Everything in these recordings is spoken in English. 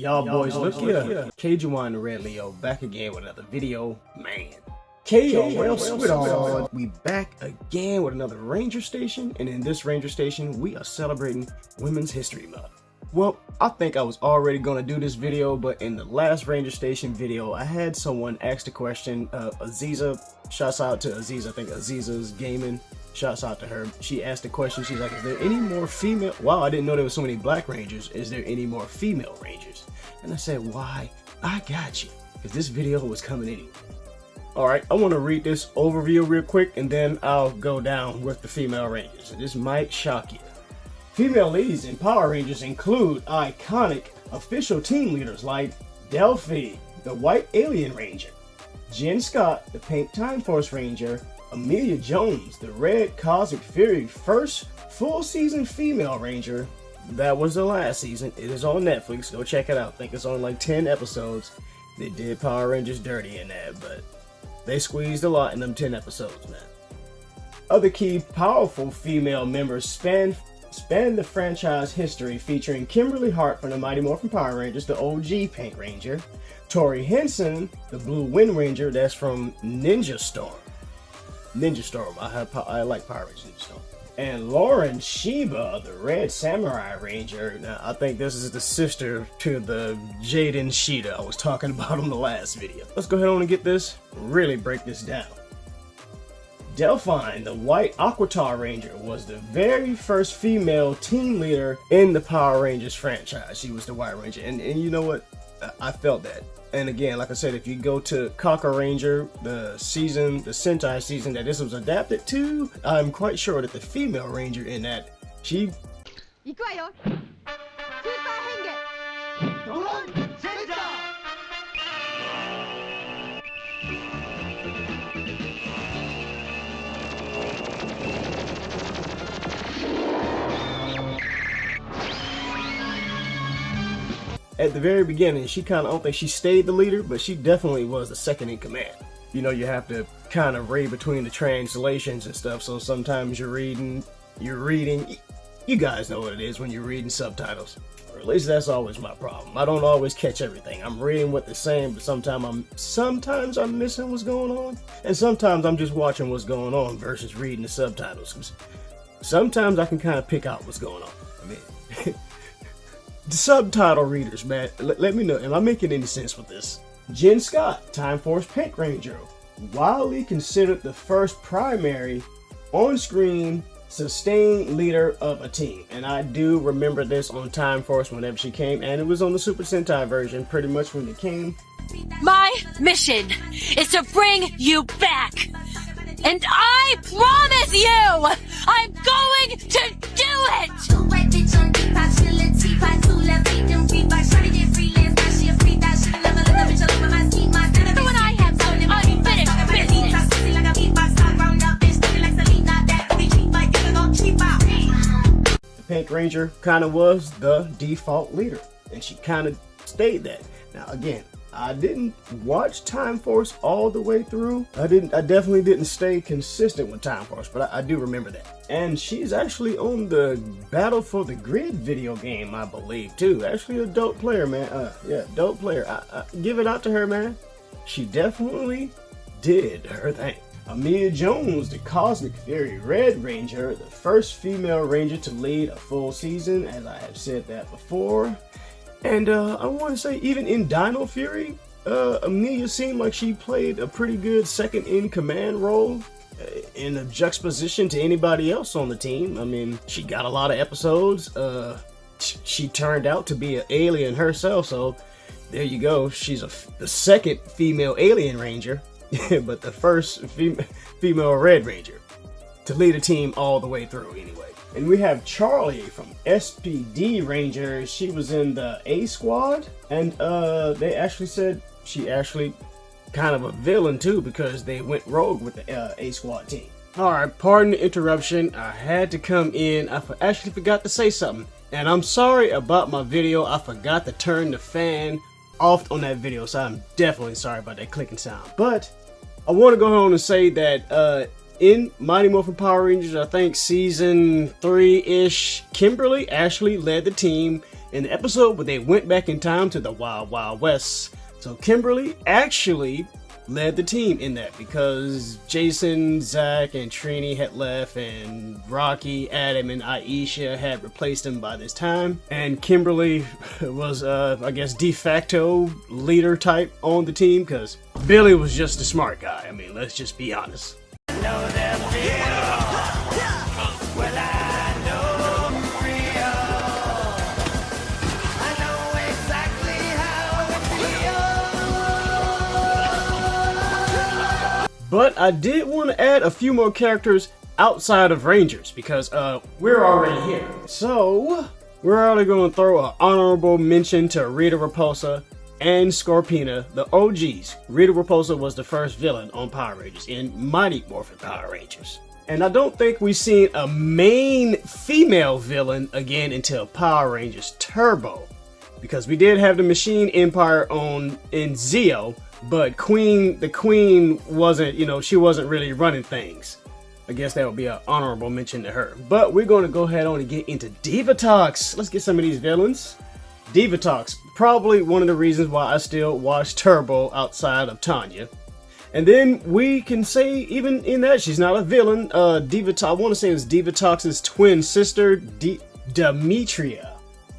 Y'all boys, look here. KJY and the Red Leo back again with another video. Man. KOL Squid, we back again with another Ranger Station, and in this Ranger Station, we are celebrating Women's History Month. Well, I think I was already gonna do this video, but in the last Ranger Station video, I had someone ask the question, Aziza, shouts out to Aziza, I think Aziza's Gaming, shouts out to her. She asked the question, she's like, is there any more female, wow, I didn't know there was so many black Rangers, is there any more female Rangers? And I said, why, I got you, because this video was coming anyway. Alright, I want to read this overview real quick, and then I'll go down with the female Rangers, and this might shock you. Female leads in Power Rangers include iconic official team leaders like Delphi, the White Alien Ranger, Jen Scott, the Pink Time Force Ranger, Amelia Jones, the Red Cosmic Fury, first full season female Ranger. That was the last season. It is on Netflix. Go check it out. I think it's on like 10 episodes. They did Power Rangers dirty in that, but they squeezed a lot in them 10 episodes, man. Other key powerful female members span the franchise history, featuring Kimberly Hart from the Mighty Morphin Power Rangers, the OG Pink Ranger, Tori Henson, the Blue Wind Ranger, that's from Ninja Storm. I like Power Rangers Ninja Storm. And Lauren Sheba, the Red Samurai Ranger. Now, I think this is the sister to the Jaden Shida I was talking about in the last video. Let's go ahead on and get this, really break this down. Delphine, the White Aquatar Ranger, was the very first female team leader in the Power Rangers franchise. She was the White Ranger, and you know what? I felt that. And again, like I said, if you go to Kaka Ranger, the Sentai season that this was adapted to, I'm quite sure that the female Ranger in that, she... At the very beginning, she kind of, I don't think she stayed the leader, but she definitely was the second in command. You know, you have to kind of read between the translations and stuff, so sometimes you're reading, you guys know what it is when you're reading subtitles. Or at least that's always my problem. I don't always catch everything. I'm reading what they're saying, but sometimes I'm missing what's going on, and sometimes I'm just watching what's going on versus reading the subtitles. 'Cause sometimes I can kind of pick out what's going on. I mean... The subtitle readers, man, let me know, am I making any sense with this? Jen Scott, Time Force Pink Ranger, widely considered the first primary on-screen sustained leader of a team. And I do remember this on Time Force whenever she came, and it was on the Super Sentai version pretty much when it came. My mission is to bring you back. And I promise you, I'm going to do it! When I have some unfinished business. The Pink Ranger kind of was the default leader, and she kind of stayed that. Now again, I didn't watch Time Force all the way through. I definitely didn't stay consistent with Time Force, but I do remember that. And she's actually on the Battle for the Grid video game, I believe, too. Actually a dope player, man. Yeah, dope player. I give it out to her, man. She definitely did her thing. Amelia Jones, the Cosmic Fury Red Ranger, the first female Ranger to lead a full season, as I have said that before. And I want to say, even in Dino Fury, Amelia seemed like she played a pretty good second-in-command role in a juxtaposition to anybody else on the team. I mean, she got a lot of episodes. She turned out to be an alien herself, so there you go. She's the second female alien ranger, but the first female Red Ranger to lead a team all the way through anyway. And we have Charlie from SPD Rangers. She was in the A Squad, and they actually said she actually kind of a villain too, because they went rogue with the A Squad team. Alright, pardon the interruption. I had to come in. I actually forgot to say something. And I'm sorry about my video. I forgot to turn the fan off on that video, so I'm definitely sorry about that clicking sound. But I want to go on and say that in Mighty Morphin Power Rangers, I think season 3-ish, Kimberly actually led the team in the episode where they went back in time to the Wild Wild West. So Kimberly actually led the team in that because Jason, Zach, and Trini had left, and Rocky, Adam, and Aisha had replaced them by this time. And Kimberly was, I guess, de facto leader type on the team because Billy was just a smart guy. I mean, let's just be honest. But I did want to add a few more characters outside of Rangers because we're already here. So we're already going to throw an honorable mention to Rita Repulsa and Scorpina, the OGs. Rita Repulsa was the first villain on Power Rangers in Mighty Morphin Power Rangers. And I don't think we've seen a main female villain again until Power Rangers Turbo. Because we did have the Machine Empire in Zeo, but the Queen wasn't, she wasn't really running things. I guess that would be an honorable mention to her. But we're going to go ahead on and get into Divatox. Let's get some of these villains. Divatox, probably one of the reasons why I still watch Turbo outside of Tanya. And then we can say, even in that, she's not a villain. Divatox, I want to say it was Divatox's twin sister, Demetria.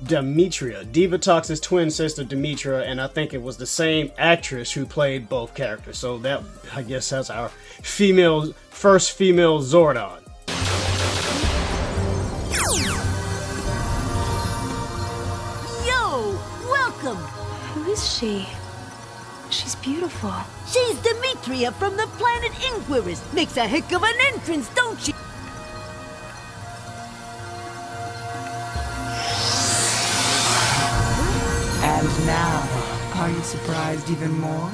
Divatox's twin sister Demetria, and I think it was the same actress who played both characters. So that, I guess, that's our first female Zordon. Yo, welcome. Who is she? She's beautiful. She's Demetria from the planet Inquiris. Makes a heck of an entrance, don't she? And now, are you surprised even more?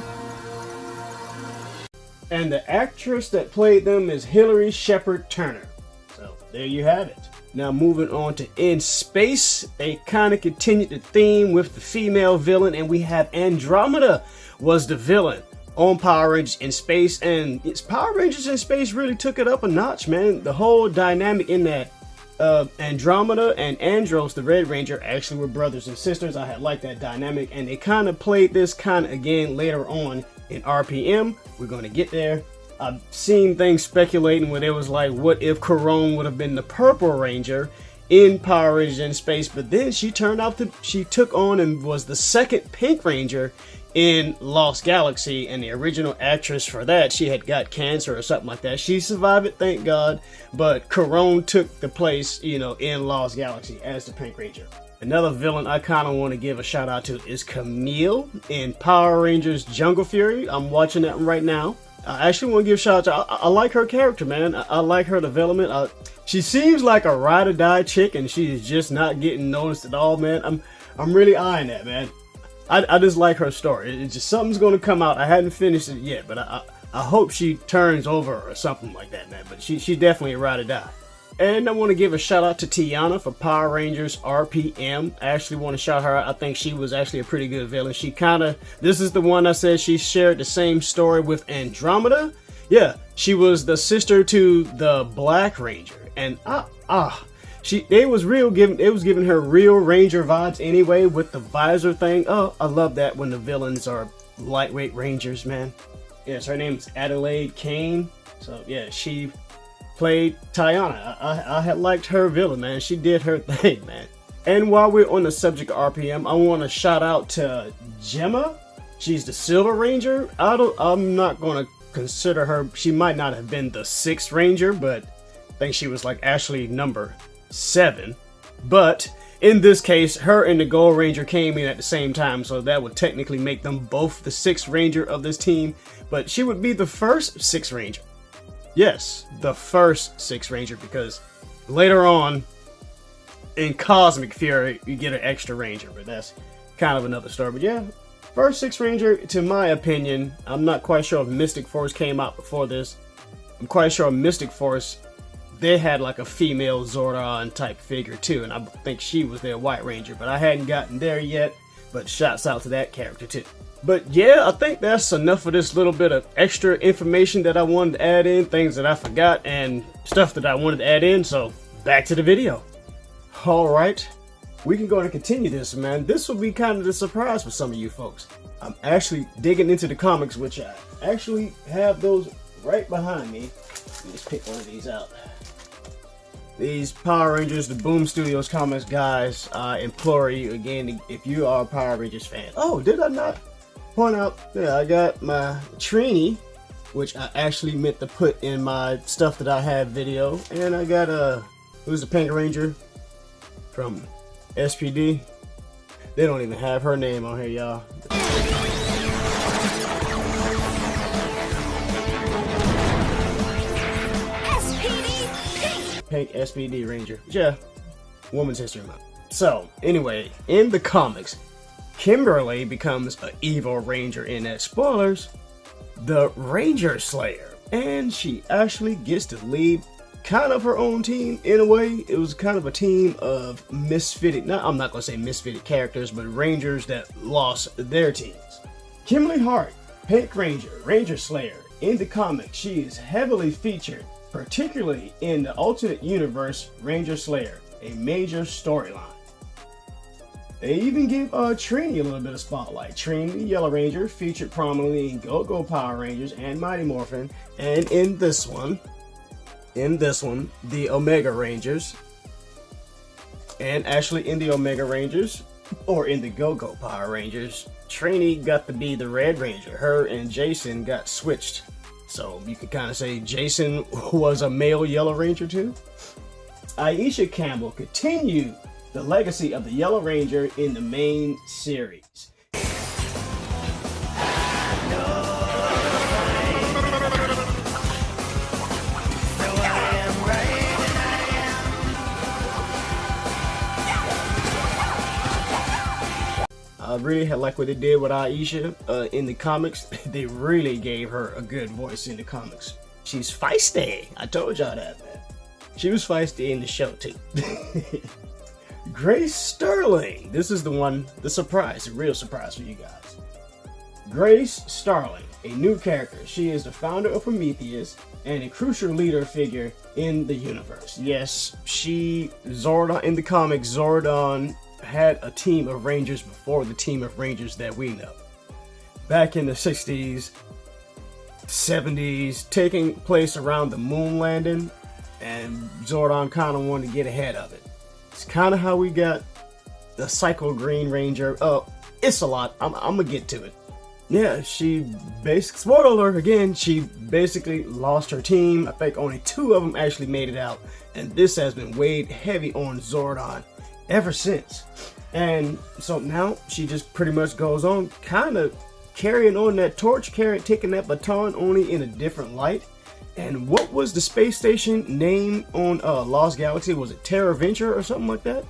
And the actress that played them is Hilary Shepard Turner. So there you have it. Now moving on to In Space, they kind of continued the theme with the female villain, and we have Andromeda was the villain on Power Rangers in Space, and Power Rangers in Space really took it up a notch, man. The whole dynamic in that Andromeda and Andros, the Red Ranger, actually were brothers and sisters. I had liked that dynamic, and they kind of played this kind of again later on in RPM. We're going to get there. I've seen things speculating where it was like, what if Corone would have been the Purple Ranger in Power Rangers in Space, but then she took on and was the second Pink Ranger in Lost Galaxy, and the original actress for that, she had got cancer or something like that. She survived it, thank God, but Corone took the place, in Lost Galaxy as the Pink Ranger. Another villain I kind of want to give a shout out to is Camille in Power Rangers Jungle Fury. I'm watching that right now. I actually want to give a shout out to, I like her character, man. I like her development. She seems like a ride or die chick, and she is just not getting noticed at all, man. I'm really eyeing that, man. I just like her story. It's just something's going to come out. I hadn't finished it yet, but I hope she turns over or something like that, man. But she's definitely a ride or die. And I want to give a shout out to Tiana for Power Rangers RPM. I actually want to shout her out. I think she was actually a pretty good villain. This is the one I said she shared the same story with Andromeda. Yeah, she was the sister to the Black Ranger. And it was giving her real Ranger vibes anyway with the visor thing. Oh, I love that when the villains are lightweight Rangers, man. Yes, her name's Adelaide Kane. So yeah, she played Tiana. I had liked her villain, man. She did her thing, man. And while we're on the subject of RPM, I want to shout out to Gemma. She's the Silver Ranger. I'm not going to consider her. She might not have been the 6th Ranger, but I think she was like actually number 7. But in this case, her and the Gold Ranger came in at the same time, so that would technically make them both the 6th Ranger of this team. But she would be the first 6th Ranger. Yes, the first 6th Ranger, because later on in Cosmic Fury, you get an extra Ranger, but that's kind of another story. But yeah, first 6th Ranger, to my opinion. I'm not quite sure if Mystic Force came out before this. I'm quite sure Mystic Force, they had like a female Zordon type figure too, and I think she was their White Ranger, but I hadn't gotten there yet. But shouts out to that character too. But yeah, I think that's enough of this little bit of extra information that I wanted to add in, things that I forgot and stuff that I wanted to add in, so back to the video. Alright, we can go and continue this, man. This will be kind of the surprise for some of you folks. I'm actually digging into the comics, which I actually have those right behind me. Let me just pick one of these out. These Power Rangers, the Boom Studios comics, guys. I implore you again, if you are a Power Rangers fan. Oh, did I not point out? Yeah, I got my Trini, which I actually meant to put in my stuff that I have video, and I got who's the Pink Ranger from SPD. They don't even have her name on here, y'all. Pink SPD Ranger. Yeah, Women's History Month. So, anyway, in the comics, Kimberly becomes an evil ranger in that spoilers, the Ranger Slayer. And she actually gets to lead kind of her own team in a way. It was kind of a team of misfitted, I'm not going to say misfitted characters, but Rangers that lost their teams. Kimberly Hart, Pink Ranger, Ranger Slayer. In the comics, she is heavily featured, particularly in the alternate universe Ranger Slayer, a major storyline. They even give Trini a little bit of spotlight. Trini, the Yellow Ranger, featured prominently in Go-Go Power Rangers and Mighty Morphin, and in this one, the Omega Rangers, and actually in the Omega Rangers, or in the Go-Go Power Rangers, Trini got to be the Red Ranger. Her and Jason got switched. So you could kind of say Jason was a male Yellow Ranger too. Aisha Campbell continued the legacy of the Yellow Ranger in the main series. I really like what they did with Aisha in the comics. They really gave her a good voice in the comics. She's feisty. I told y'all that, man. She was feisty in the show too. Grace Sterling. This is the surprise, the real surprise for you guys. Grace Sterling, a new character. She is the founder of Prometheus and a crucial leader figure in the universe. Yes, Zordon, in the comics, Zordon had a team of Rangers before the team of Rangers that we know. Back in the 60s, 70s, taking place around the moon landing, and Zordon kind of wanted to get ahead of it. It's kind of how we got the Psycho Green Ranger. It's a lot. I'm gonna get to it. Yeah, spoiler alert again, she basically lost her team. I think only 2 of them actually made it out, and this has been weighed heavy on Zordon ever since. And so now she just pretty much goes on kind of carrying on that torch, taking that baton, only in a different light. And what was the space station name on Lost Galaxy? Was it Terra Venture or something like that?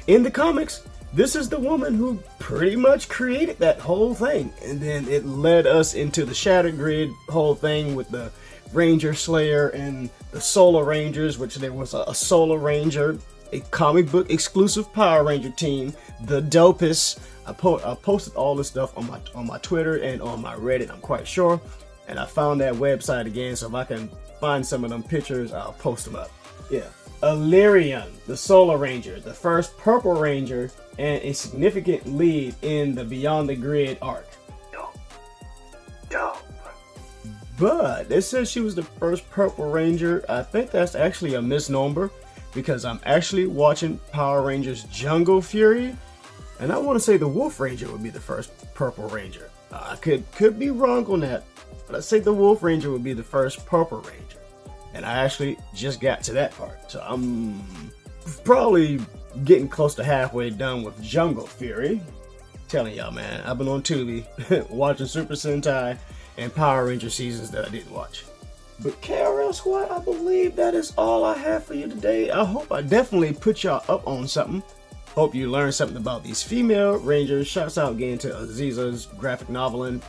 In the comics, this is the woman who pretty much created that whole thing. And then it led us into the Shattered Grid whole thing with the Ranger Slayer and the Solar Rangers, which there was a Solar Ranger, a comic book exclusive Power Ranger team, the dopest. I posted all this stuff on my Twitter and on my Reddit, I'm quite sure. And I found that website again, so if I can find some of them pictures, I'll post them up. Yeah. Illyrian, the Solar Ranger, the first Purple Ranger, and a significant lead in the Beyond the Grid arc. Dope. But it says she was the first Purple Ranger. I think that's actually a misnomer, because I'm actually watching Power Rangers Jungle Fury, and I want to say the Wolf Ranger would be the first Purple Ranger. I could be wrong on that, but I say the Wolf Ranger would be the first Purple Ranger, and I actually just got to that part, so I'm probably getting close to halfway done with Jungle Fury. Telling y'all, man, I've been on Tubi watching Super Sentai and Power Ranger seasons that I didn't watch. But KRL Squad, I believe that is all I have for you today. I hope I definitely put y'all up on something. Hope you learned something about these female Rangers. Shouts out again to Aziza's graphic noveling.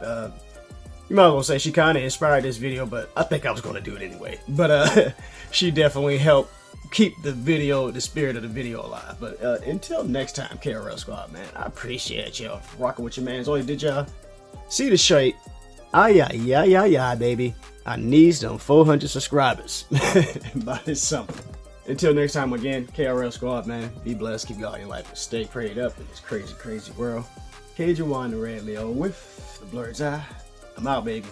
You might as well say she kind of inspired this video, but I think I was going to do it anyway. But she definitely helped keep the spirit of the video alive. But until next time, KRL Squad, man, I appreciate y'all rocking with your mans. Oh, did y'all see the shape? Yeah, baby. I need them 400 subscribers by this summer. Until next time, again, KRL Squad, man. Be blessed, keep God in your life, and stay prayed up in this crazy, crazy world. Cajun One, the Red Leo with the Blurred's Eye. I'm out, baby.